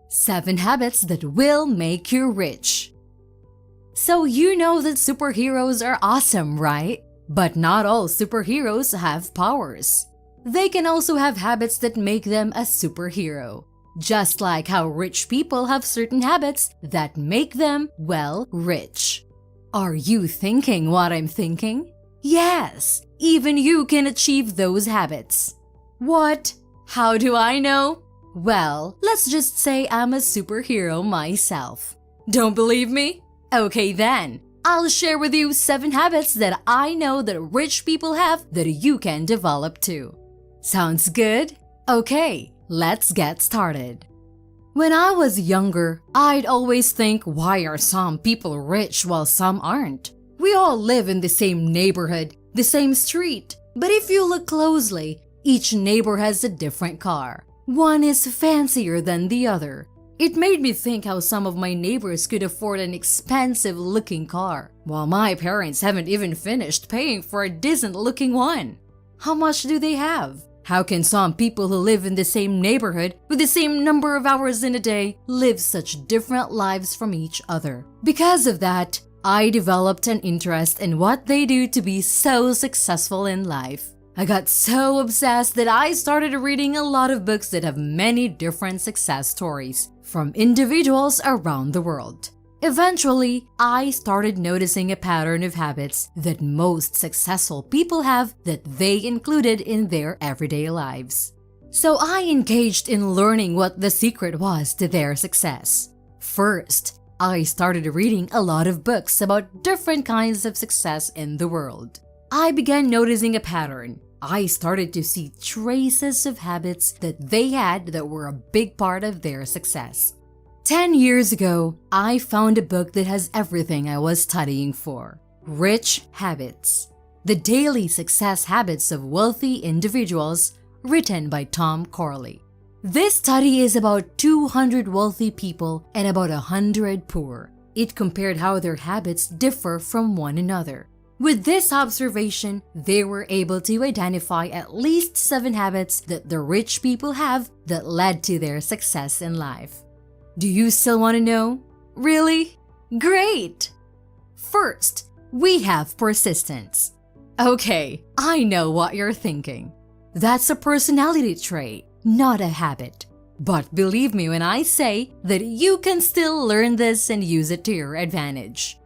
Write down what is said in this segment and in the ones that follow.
7 habits that will make you rich. So you know that superheroes are awesome, right? But not all superheroes have powers. They can also have habits that make them a superhero. Just like how rich people have certain habits that make them, well, rich. Are you thinking what I'm thinking? Yes, even you can achieve those habits. What? How do I know? Well, let's just say I'm a superhero myself. Don't believe me? Okay then, I'll share with you 7 habits that I know that rich people have that you can develop too. Sounds good? Okay, let's get started. When I was younger, I'd always think, why are some people rich while some aren't? We all live in the same neighborhood, the same street. But if you look closely, each neighbor has a different car. One is fancier than the other. It made me think how some of my neighbors could afford an expensive-looking car, while my parents haven't even finished paying for a decent-looking one. How much do they have? How can some people who live in the same neighborhood with the same number of hours in a day live such different lives from each other? Because of that, I developed an interest in what they do to be so successful in life. I got so obsessed that I started reading a lot of books that have many different success stories from individuals around the world. Eventually, I started noticing a pattern of habits that most successful people have that they included in their everyday lives. So I engaged in learning what the secret was to their success. First, I started reading a lot of books about different kinds of success in the world. I began noticing a pattern. I started to see traces of habits that they had that were a big part of their success. 10 years ago, I found a book that has everything I was studying for. Rich Habits: The Daily Success Habits of Wealthy Individuals, written by Tom Corley. This study is about 200 wealthy people and about 100 poor. It compared how their habits differ from one another. With this observation, they were able to identify at least 7 habits that the rich people have that led to their success in life. Do you still want to know? Really? Great! First, we have persistence. Okay, I know what you're thinking. That's a personality trait, not a habit. But believe me when I say that you can still learn this and use it to your advantage.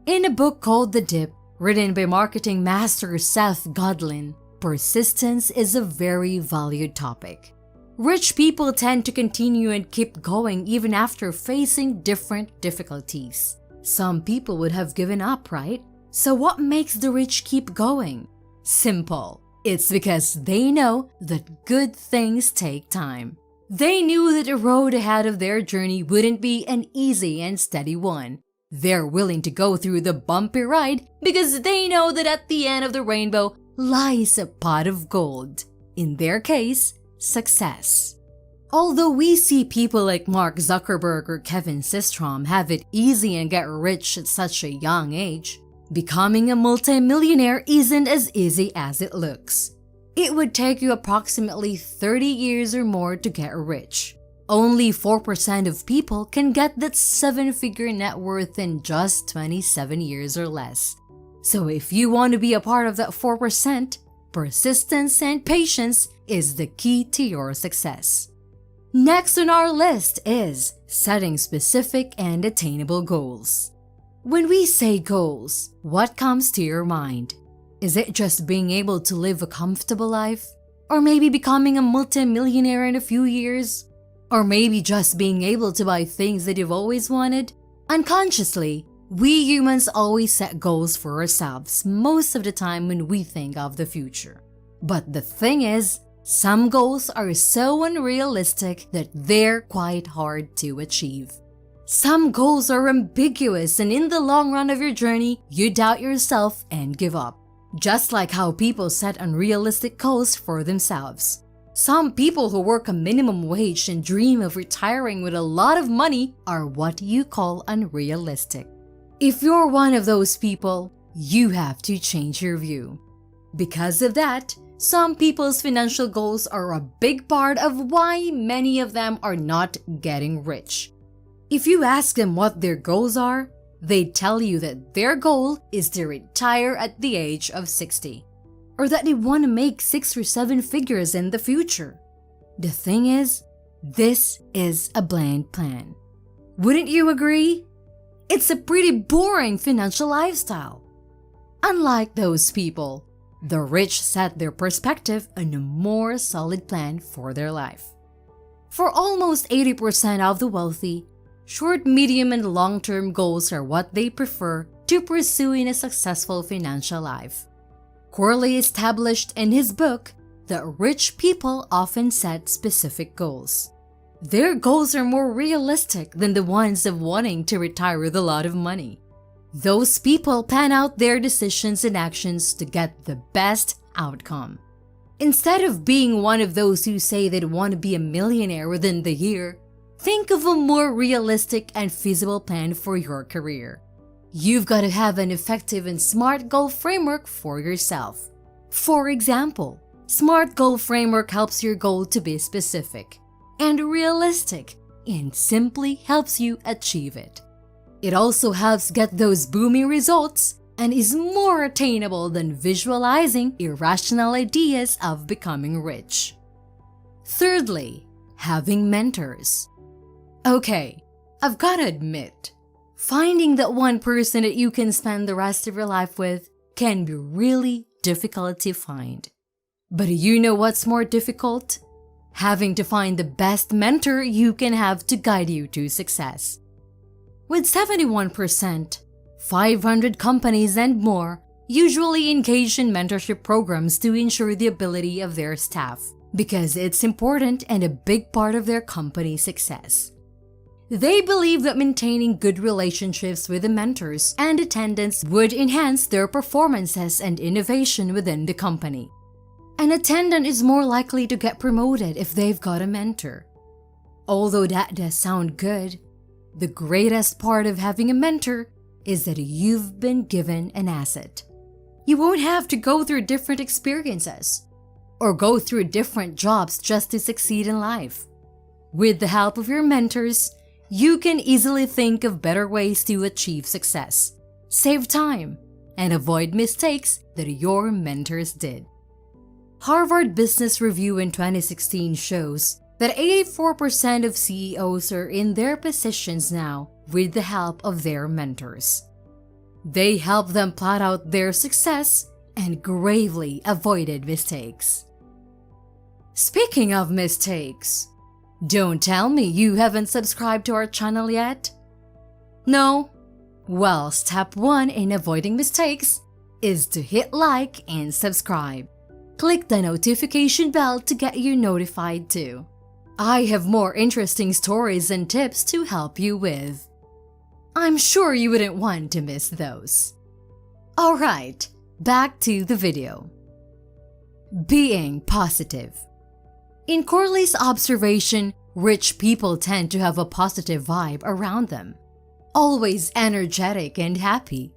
In a book called The Dip, written by marketing master Seth Godin, persistence is a very valued topic. Rich people tend to continue and keep going even after facing different difficulties. Some people would have given up, right? So what makes the rich keep going? Simple. It's because they know that good things take time. They knew that the road ahead of their journey wouldn't be an easy and steady one. They're willing to go through the bumpy ride because they know that at the end of the rainbow lies a pot of gold. In their case, success. Although we see people like Mark Zuckerberg or Kevin Systrom have it easy and get rich at such a young age, becoming a multimillionaire isn't as easy as it looks. It would take you approximately 30 years or more to get rich. Only 4% of people can get that 7-figure net worth in just 27 years or less. So if you want to be a part of that 4%, persistence and patience is the key to your success. Next on our list is setting specific and attainable goals. When we say goals, what comes to your mind? Is it just being able to live a comfortable life? Or maybe becoming a multimillionaire in a few years? Or maybe just being able to buy things that you've always wanted? Unconsciously, we humans always set goals for ourselves most of the time when we think of the future. But the thing is, some goals are so unrealistic that they're quite hard to achieve. Some goals are ambiguous, and in the long run of your journey, you doubt yourself and give up. Just like how people set unrealistic goals for themselves. Some people who work a minimum wage and dream of retiring with a lot of money are what you call unrealistic. If you're one of those people, you have to change your view. Because of that, some people's financial goals are a big part of why many of them are not getting rich. If you ask them what their goals are, they tell you that their goal is to retire at the age of 60, or that they want to make 6 or 7 figures in the future. The thing is, this is a bland plan. Wouldn't you agree? It's a pretty boring financial lifestyle. Unlike those people, the rich set their perspective on a more solid plan for their life. For almost 80% of the wealthy, short, medium, and long-term goals are what they prefer to pursue in a successful financial life. Corley established in his book that rich people often set specific goals. Their goals are more realistic than the ones of wanting to retire with a lot of money. Those people plan out their decisions and actions to get the best outcome. Instead of being one of those who say they want to be a millionaire within the year, think of a more realistic and feasible plan for your career. You've got to have an effective and SMART goal framework for yourself. For example, SMART goal framework helps your goal to be specific and realistic and simply helps you achieve it. It also helps get those booming results and is more attainable than visualizing irrational ideas of becoming rich. Thirdly, having mentors. Okay, I've got to admit, finding that one person that you can spend the rest of your life with can be really difficult to find. But you know what's more difficult? Having to find the best mentor you can have to guide you to success. With 71%, 500 companies and more usually engage in mentorship programs to ensure the ability of their staff because it's important and a big part of their company's success. They believe that maintaining good relationships with the mentors and attendants would enhance their performances and innovation within the company. An attendant is more likely to get promoted if they've got a mentor. Although that does sound good, the greatest part of having a mentor is that you've been given an asset. You won't have to go through different experiences or go through different jobs just to succeed in life. With the help of your mentors, you can easily think of better ways to achieve success, save time, and avoid mistakes that your mentors did. Harvard Business Review in 2016 shows that 84% of CEOs are in their positions now with the help of their mentors. They help them plot out their success and gravely avoided mistakes. Speaking of mistakes, don't tell me you haven't subscribed to our channel yet? No? Well, step 1 in avoiding mistakes is to hit like and subscribe. Click the notification bell to get you notified too. I have more interesting stories and tips to help you with. I'm sure you wouldn't want to miss those. Alright, back to the video. Being positive. In Corley's observation, rich people tend to have a positive vibe around them, always energetic and happy.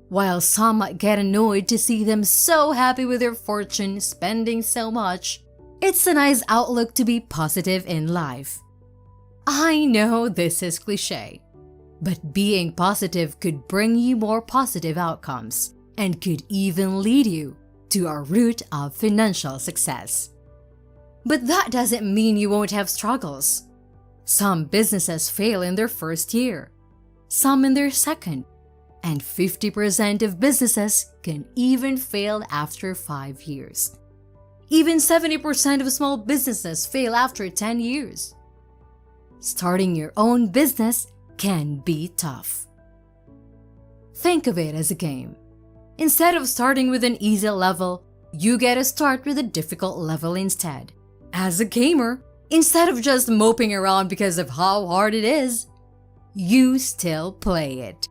While some might get annoyed to see them so happy with their fortune, spending so much, it's a nice outlook to be positive in life. I know this is cliché, but being positive could bring you more positive outcomes and could even lead you to a route of financial success. But that doesn't mean you won't have struggles. Some businesses fail in their first year, some in their second, and 50% of businesses can even fail after 5 years. Even 70% of small businesses fail after 10 years. Starting your own business can be tough. Think of it as a game. Instead of starting with an easy level, you get to start with a difficult level instead. As a gamer, instead of just moping around because of how hard it is, you still play it.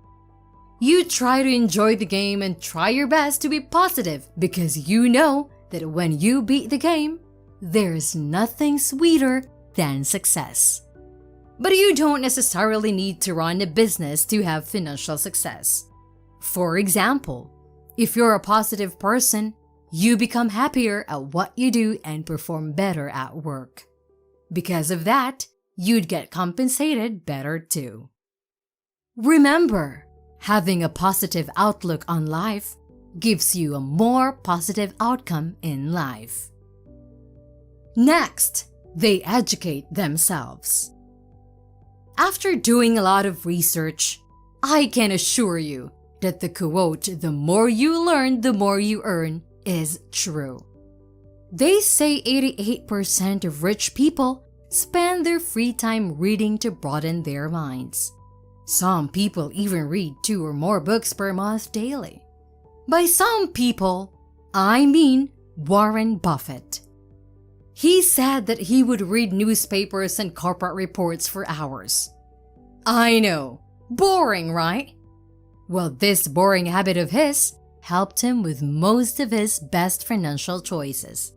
You try to enjoy the game and try your best to be positive because you know that when you beat the game, there's nothing sweeter than success. But you don't necessarily need to run a business to have financial success. For example, if you're a positive person, You become happier at what you do and perform better at work. Because of that, you'd get compensated better too. Remember, having a positive outlook on life gives you a more positive outcome in life. Next, they educate themselves. After doing a lot of research, I can assure you that the quote, "the more you learn, the more you earn," is true. They say 88% of rich people spend their free time reading to broaden their minds. Some people even read 2 or more books per month daily. By some people, I mean Warren Buffett. He said that he would read newspapers and corporate reports for hours. I know, boring, right? Well, this boring habit of his helped him with most of his best financial choices.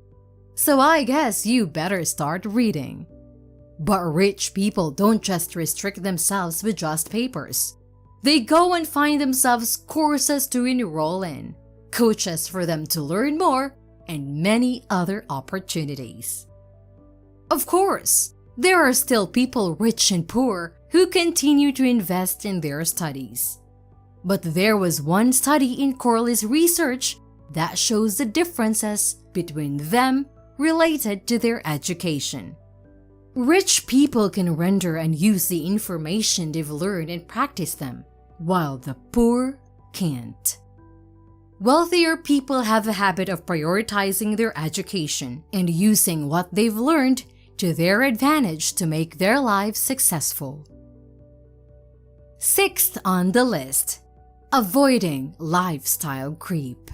So I guess you better start reading. But rich people don't just restrict themselves with just papers. They go and find themselves courses to enroll in, coaches for them to learn more, and many other opportunities. Of course, there are still people rich and poor who continue to invest in their studies. But there was one study in Corley's research that shows the differences between them related to their education. Rich people can render and use the information they've learned and practice them, while the poor can't. Wealthier people have a habit of prioritizing their education and using what they've learned to their advantage to make their lives successful. Sixth on the list, avoiding lifestyle creep.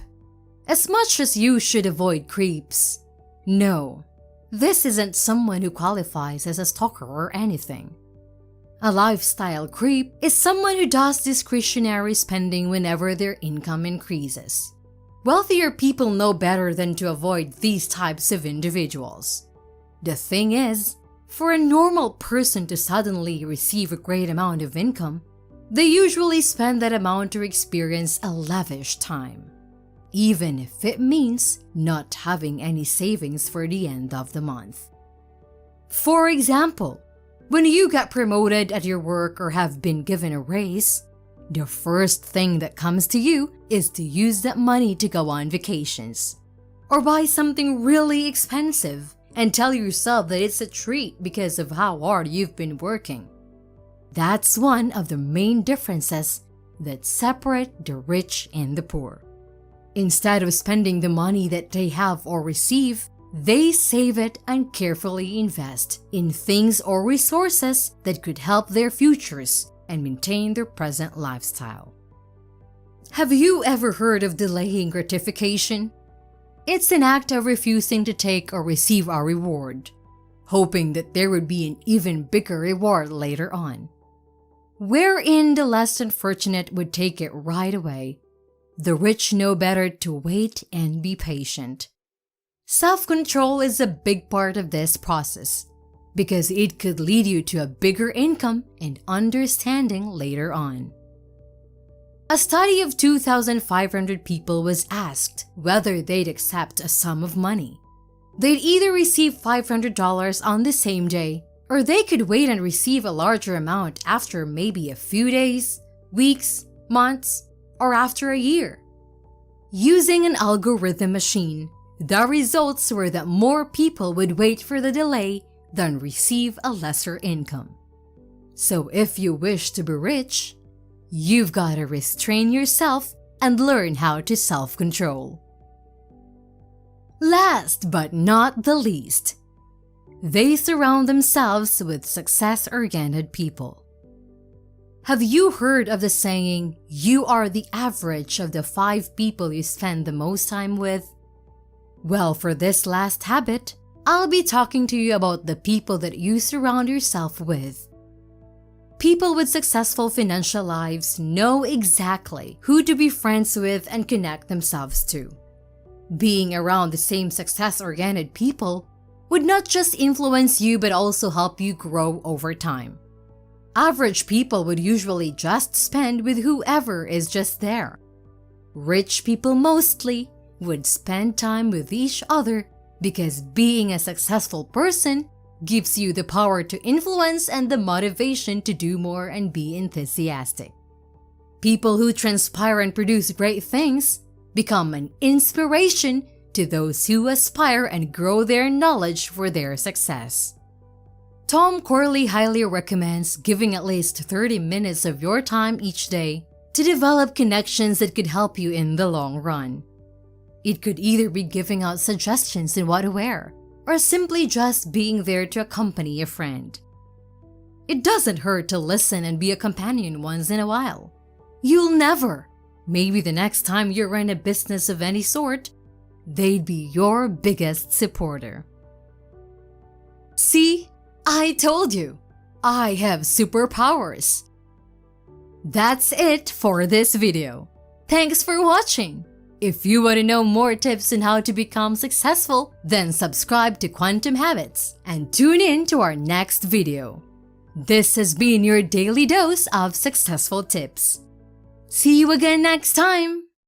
As much as you should avoid creeps, no, this isn't someone who qualifies as a stalker or anything. A lifestyle creep is someone who does discretionary spending whenever their income increases. Wealthier people know better than to avoid these types of individuals. The thing is, for a normal person to suddenly receive a great amount of income, they usually spend that amount to experience a lavish time, even if it means not having any savings for the end of the month. For example, when you get promoted at your work or have been given a raise, the first thing that comes to you is to use that money to go on vacations, or buy something really expensive and tell yourself that it's a treat because of how hard you've been working. That's one of the main differences that separate the rich and the poor. Instead of spending the money that they have or receive, they save it and carefully invest in things or resources that could help their futures and maintain their present lifestyle. Have you ever heard of delaying gratification? It's an act of refusing to take or receive a reward, hoping that there would be an even bigger reward later on. Wherein the less unfortunate would take it right away, the rich know better to wait and be patient. Self-control is a big part of this process because it could lead you to a bigger income and understanding later on. A study of 2,500 people was asked whether they'd accept a sum of money. They'd either receive $500 on the same day, or they could wait and receive a larger amount after maybe a few days, weeks, months, or after a year. Using an algorithm machine, the results were that more people would wait for the delay than receive a lesser income. So if you wish to be rich, you've got to restrain yourself and learn how to self-control. Last but not the least, they surround themselves with success-oriented people. Have you heard of the saying, "You are the average of the 5 people you spend the most time with"? Well, for this last habit, I'll be talking to you about the people that you surround yourself with. People with successful financial lives know exactly who to be friends with and connect themselves to. Being around the same success-oriented people would not just influence you but also help you grow over time. Average people would usually just spend with whoever is just there. Rich people mostly would spend time with each other because being a successful person gives you the power to influence and the motivation to do more and be enthusiastic. People who transpire and produce great things become an inspiration to those who aspire and grow their knowledge for their success. Tom Corley highly recommends giving at least 30 minutes of your time each day to develop connections that could help you in the long run. It could either be giving out suggestions on what to wear, or simply just being there to accompany a friend. It doesn't hurt to listen and be a companion once in a while. You'll never, maybe the next time you run a business of any sort, they'd be your biggest supporter. See, I told you, I have superpowers. That's it for this video. Thanks for watching. If you want to know more tips on how to become successful, then subscribe to Quantum Habits and tune in to our next video. This has been your daily dose of successful tips. See you again next time!